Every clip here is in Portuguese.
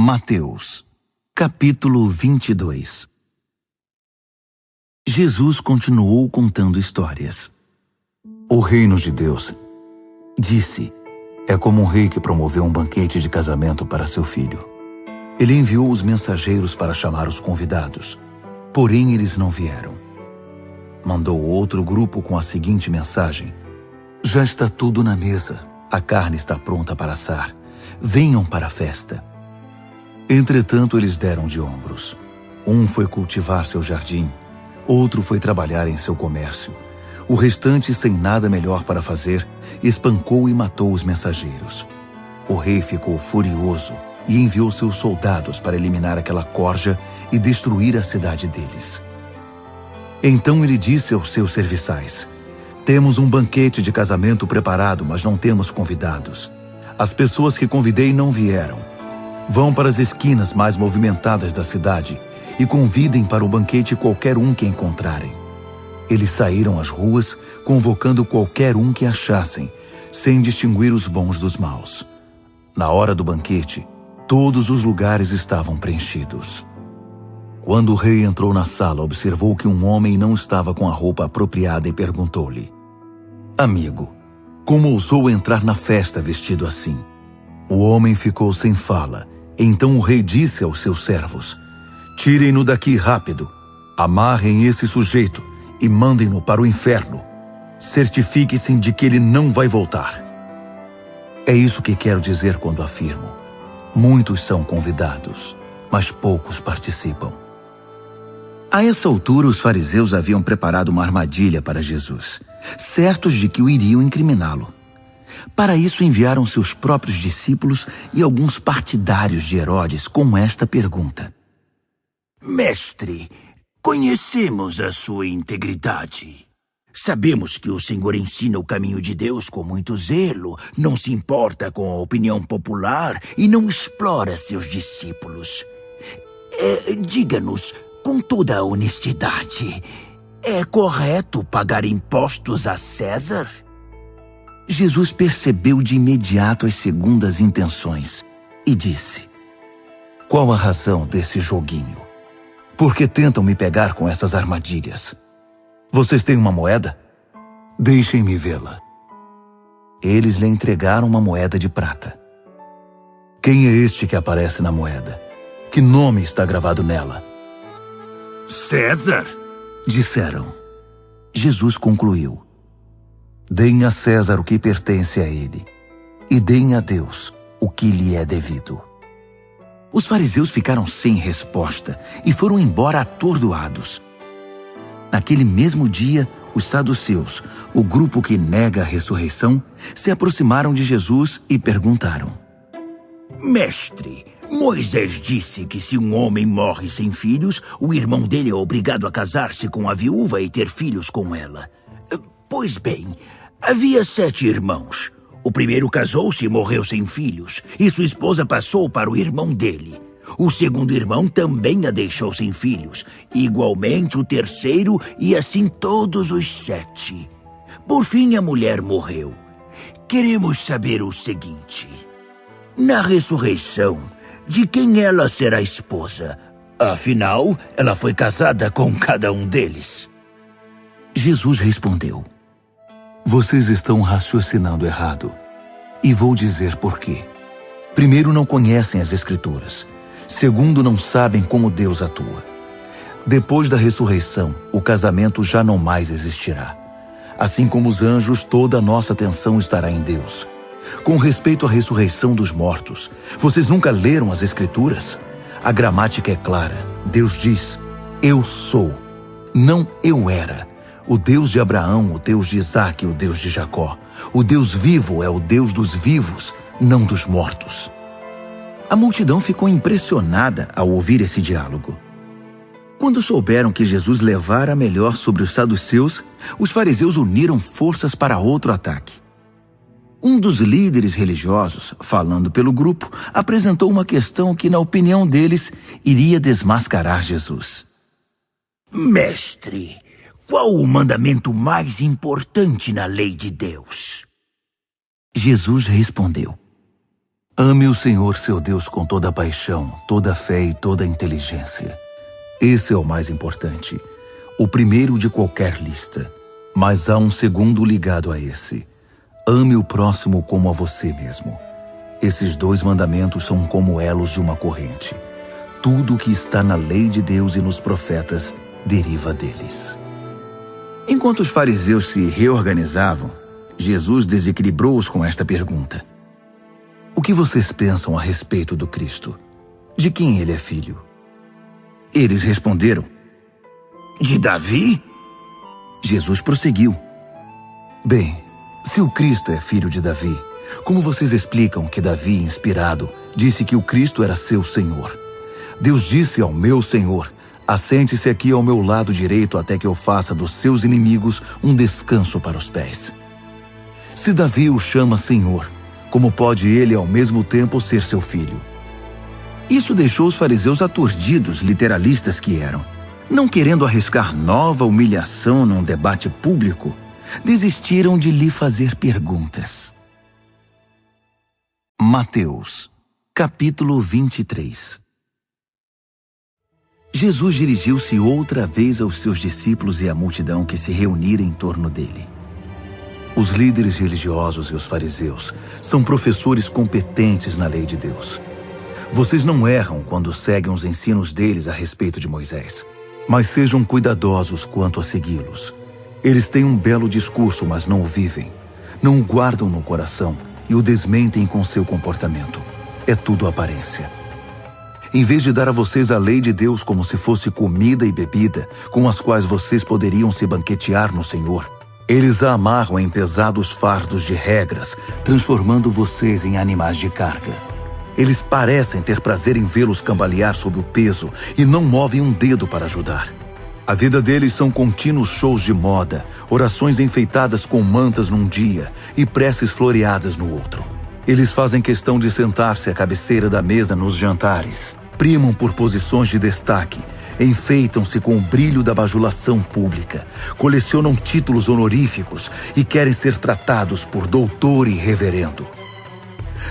Mateus, capítulo 22. Jesus continuou contando histórias. O reino de Deus, disse, é como um rei que promoveu um banquete de casamento para seu filho. Ele enviou os mensageiros para chamar os convidados, porém eles não vieram. Mandou outro grupo com a seguinte mensagem: já está tudo na mesa, a carne está pronta para assar, venham para a festa. Entretanto, eles deram de ombros. Um foi cultivar seu jardim, outro foi trabalhar em seu comércio. O restante, sem nada melhor para fazer, espancou e matou os mensageiros. O rei ficou furioso e enviou seus soldados para eliminar aquela corja e destruir a cidade deles. Então ele disse aos seus serviçais: temos um banquete de casamento preparado, mas não temos convidados. As pessoas que convidei não vieram. Vão para as esquinas mais movimentadas da cidade e convidem para o banquete qualquer um que encontrarem. Eles saíram às ruas, convocando qualquer um que achassem, sem distinguir os bons dos maus. Na hora do banquete, todos os lugares estavam preenchidos. Quando o rei entrou na sala, observou que um homem não estava com a roupa apropriada e perguntou-lhe: amigo, como ousou entrar na festa vestido assim? O homem ficou sem fala. Então o rei disse aos seus servos: tirem-no daqui rápido, amarrem esse sujeito e mandem-no para o inferno. Certifique-se de que ele não vai voltar. É isso que quero dizer quando afirmo: muitos são convidados, mas poucos participam. A essa altura, os fariseus haviam preparado uma armadilha para Jesus, certos de que o iriam incriminá-lo. Para isso, enviaram seus próprios discípulos e alguns partidários de Herodes com esta pergunta: mestre, conhecemos a sua integridade. Sabemos que o Senhor ensina o caminho de Deus com muito zelo, não se importa com a opinião popular e não explora seus discípulos. Diga-nos, com toda a honestidade, é correto pagar impostos a César? Jesus percebeu de imediato as segundas intenções e disse: qual a razão desse joguinho? Por que tentam me pegar com essas armadilhas? Vocês têm uma moeda? Deixem-me vê-la. Eles lhe entregaram uma moeda de prata. Quem é este que aparece na moeda? Que nome está gravado nela? César, disseram. Jesus concluiu: deem a César o que pertence a ele, e deem a Deus o que lhe é devido. Os fariseus ficaram sem resposta e foram embora atordoados. Naquele mesmo dia, os saduceus, o grupo que nega a ressurreição, se aproximaram de Jesus e perguntaram: mestre, Moisés disse que se um homem morre sem filhos, o irmão dele é obrigado a casar-se com a viúva e ter filhos com ela. Pois bem, havia 7 irmãos. O primeiro casou-se e morreu sem filhos, e sua esposa passou para o irmão dele. O segundo irmão também a deixou sem filhos, igualmente o terceiro e assim todos os 7. Por fim, a mulher morreu. Queremos saber o seguinte: na ressurreição, de quem ela será esposa? Afinal, ela foi casada com cada um deles. Jesus respondeu: vocês estão raciocinando errado, e vou dizer por quê. Primeiro, não conhecem as Escrituras. Segundo, não sabem como Deus atua. Depois da ressurreição, o casamento já não mais existirá. Assim como os anjos, toda a nossa atenção estará em Deus. Com respeito à ressurreição dos mortos, vocês nunca leram as Escrituras? A gramática é clara. Deus diz: eu sou, não eu era. O Deus de Abraão, o Deus de Isaque, o Deus de Jacó. O Deus vivo é o Deus dos vivos, não dos mortos. A multidão ficou impressionada ao ouvir esse diálogo. Quando souberam que Jesus levara melhor sobre os saduceus, os fariseus uniram forças para outro ataque. Um dos líderes religiosos, falando pelo grupo, apresentou uma questão que, na opinião deles, iria desmascarar Jesus. Mestre, qual o mandamento mais importante na lei de Deus? Jesus respondeu: Ame o Senhor seu Deus com toda a paixão, toda a fé e toda a inteligência. Esse é o mais importante, o primeiro de qualquer lista. Mas há um segundo ligado a esse. Ame o próximo como a você mesmo. Esses 2 mandamentos são como elos de uma corrente. Tudo o que está na lei de Deus e nos profetas deriva deles. Enquanto os fariseus se reorganizavam, Jesus desequilibrou-os com esta pergunta: o que vocês pensam a respeito do Cristo? De quem ele é filho? Eles responderam: de Davi? Jesus prosseguiu: bem, se o Cristo é filho de Davi, como vocês explicam que Davi, inspirado, disse que o Cristo era seu Senhor? Deus disse ao meu Senhor: assente-se aqui ao meu lado direito até que eu faça dos seus inimigos um descanso para os pés. Se Davi o chama Senhor, como pode ele ao mesmo tempo ser seu filho? Isso deixou os fariseus aturdidos, literalistas que eram. Não querendo arriscar nova humilhação num debate público, desistiram de lhe fazer perguntas. Mateus, capítulo 23. Jesus dirigiu-se outra vez aos seus discípulos e à multidão que se reunira em torno dele. Os líderes religiosos e os fariseus são professores competentes na lei de Deus. Vocês não erram quando seguem os ensinos deles a respeito de Moisés, mas sejam cuidadosos quanto a segui-los. Eles têm um belo discurso, mas não o vivem. Não o guardam no coração e o desmentem com seu comportamento. É tudo aparência. Em vez de dar a vocês a lei de Deus como se fosse comida e bebida, com as quais vocês poderiam se banquetear no Senhor, eles a amarram em pesados fardos de regras, transformando vocês em animais de carga. Eles parecem ter prazer em vê-los cambalear sob o peso e não movem um dedo para ajudar. A vida deles são contínuos shows de moda, orações enfeitadas com mantas num dia e preces floreadas no outro. Eles fazem questão de sentar-se à cabeceira da mesa nos jantares, primam por posições de destaque, enfeitam-se com o brilho da bajulação pública, colecionam títulos honoríficos e querem ser tratados por doutor e reverendo.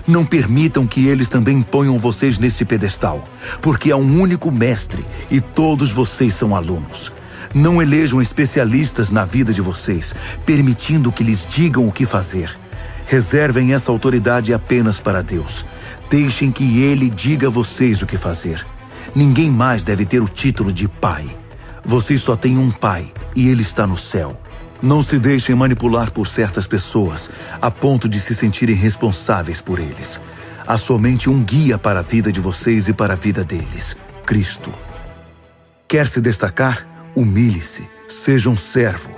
Não permitam que eles também ponham vocês nesse pedestal, porque há um único mestre e todos vocês são alunos. Não elejam especialistas na vida de vocês, permitindo que lhes digam o que fazer. Reservem essa autoridade apenas para Deus. Deixem que Ele diga a vocês o que fazer. Ninguém mais deve ter o título de pai. Vocês só têm um pai e Ele está no céu. Não se deixem manipular por certas pessoas, a ponto de se sentirem responsáveis por eles. Há somente um guia para a vida de vocês e para a vida deles: Cristo. Quer se destacar? Humilhe-se, seja um servo.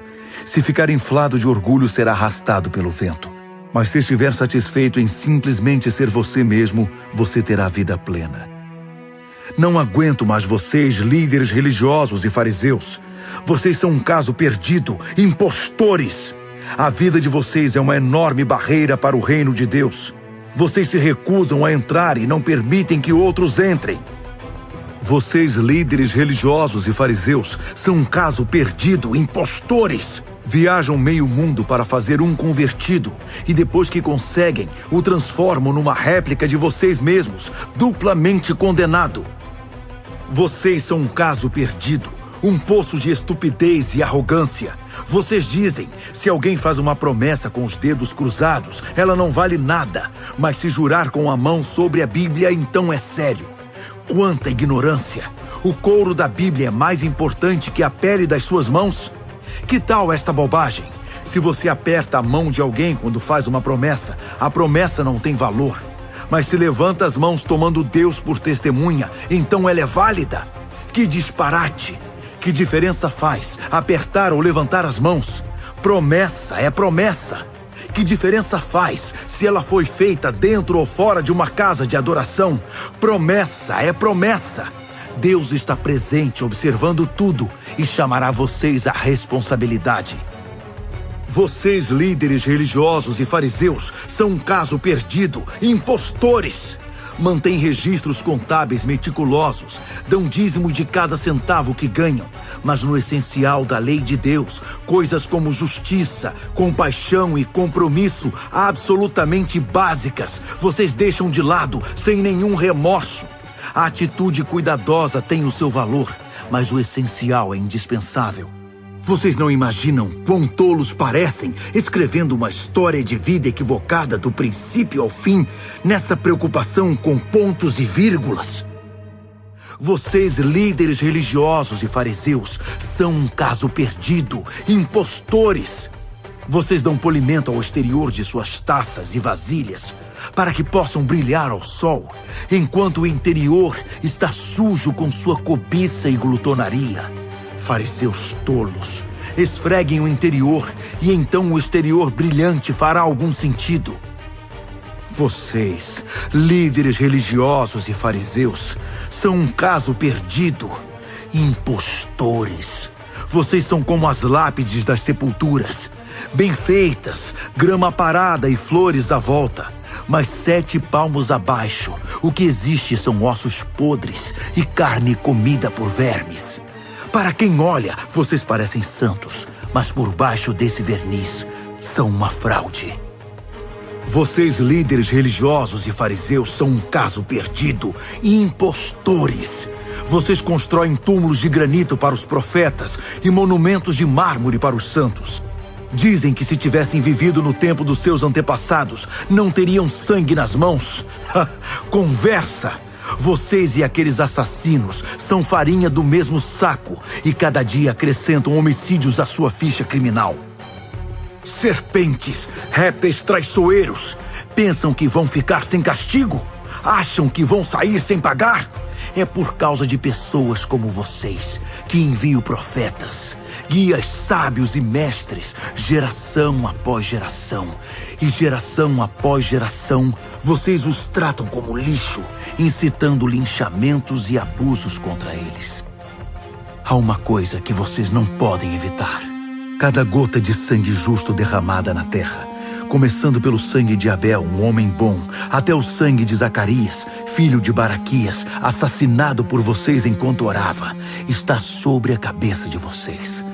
Se ficar inflado de orgulho, será arrastado pelo vento. Mas se estiver satisfeito em simplesmente ser você mesmo, você terá vida plena. Não aguento mais vocês, líderes religiosos e fariseus. Vocês são um caso perdido, impostores. A vida de vocês é uma enorme barreira para o reino de Deus. Vocês se recusam a entrar e não permitem que outros entrem. Vocês, líderes religiosos e fariseus, são um caso perdido, impostores. Viajam meio mundo para fazer um convertido e depois que conseguem, o transformam numa réplica de vocês mesmos, duplamente condenado. Vocês são um caso perdido, um poço de estupidez e arrogância. Vocês dizem, se alguém faz uma promessa com os dedos cruzados, ela não vale nada, mas se jurar com a mão sobre a Bíblia, então é sério. Quanta ignorância! O couro da Bíblia é mais importante que a pele das suas mãos? Que tal esta bobagem? Se você aperta a mão de alguém quando faz uma promessa, a promessa não tem valor. Mas se levanta as mãos tomando Deus por testemunha, então ela é válida. Que disparate! Que diferença faz apertar ou levantar as mãos? Promessa é promessa. Que diferença faz se ela foi feita dentro ou fora de uma casa de adoração? Promessa é promessa. Deus está presente observando tudo e chamará vocês à responsabilidade. Vocês, líderes religiosos e fariseus, são um caso perdido, impostores. mantêm registros contábeis meticulosos, dão dízimo de cada centavo que ganham, mas no essencial da lei de Deus, coisas como justiça, compaixão e compromisso absolutamente básicas, vocês deixam de lado sem nenhum remorso. A atitude cuidadosa tem o seu valor, mas o essencial é indispensável. Vocês não imaginam quão tolos parecem escrevendo uma história de vida equivocada do princípio ao fim, nessa preocupação com pontos e vírgulas? Vocês, líderes religiosos e fariseus, são um caso perdido, impostores. Vocês dão polimento ao exterior de suas taças e vasilhas, para que possam brilhar ao sol, enquanto o interior está sujo com sua cobiça e glutonaria. Fariseus tolos, esfreguem o interior e então o exterior brilhante fará algum sentido. Vocês, líderes religiosos e fariseus, são um caso perdido, impostores. Vocês são como as lápides das sepulturas, bem feitas, grama parada e flores à volta. Mas 7 palmos abaixo, o que existe são ossos podres e carne comida por vermes. Para quem olha, vocês parecem santos, mas por baixo desse verniz, são uma fraude. Vocês, líderes religiosos e fariseus, são um caso perdido e impostores. Vocês constroem túmulos de granito para os profetas e monumentos de mármore para os santos. Dizem que se tivessem vivido no tempo dos seus antepassados, não teriam sangue nas mãos. Conversa! Vocês e aqueles assassinos são farinha do mesmo saco e cada dia acrescentam homicídios à sua ficha criminal. Serpentes, répteis traiçoeiros, pensam que vão ficar sem castigo? Acham que vão sair sem pagar? É por causa de pessoas como vocês que envio profetas, guias sábios e mestres, geração após geração. E geração após geração, vocês os tratam como lixo, incitando linchamentos e abusos contra eles. Há uma coisa que vocês não podem evitar. Cada gota de sangue justo derramada na terra, começando pelo sangue de Abel, um homem bom, até o sangue de Zacarias, filho de Baraquias, assassinado por vocês enquanto orava, está sobre a cabeça de vocês.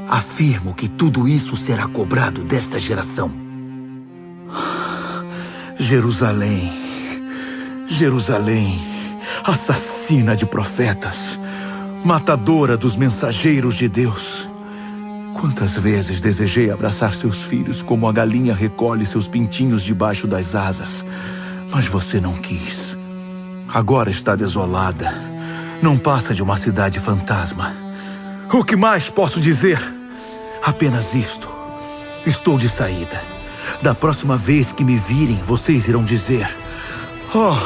Afirmo que tudo isso será cobrado desta geração. Jerusalém, Jerusalém, assassina de profetas, matadora dos mensageiros de Deus. Quantas vezes desejei abraçar seus filhos como a galinha recolhe seus pintinhos debaixo das asas, mas você não quis. Agora está desolada, não passa de uma cidade fantasma. O que mais posso dizer? Apenas isto. Estou de saída. Da próxima vez que me virem, vocês irão dizer: "Oh,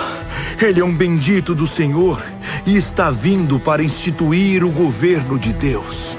ele é um bendito do Senhor e está vindo para instituir o governo de Deus."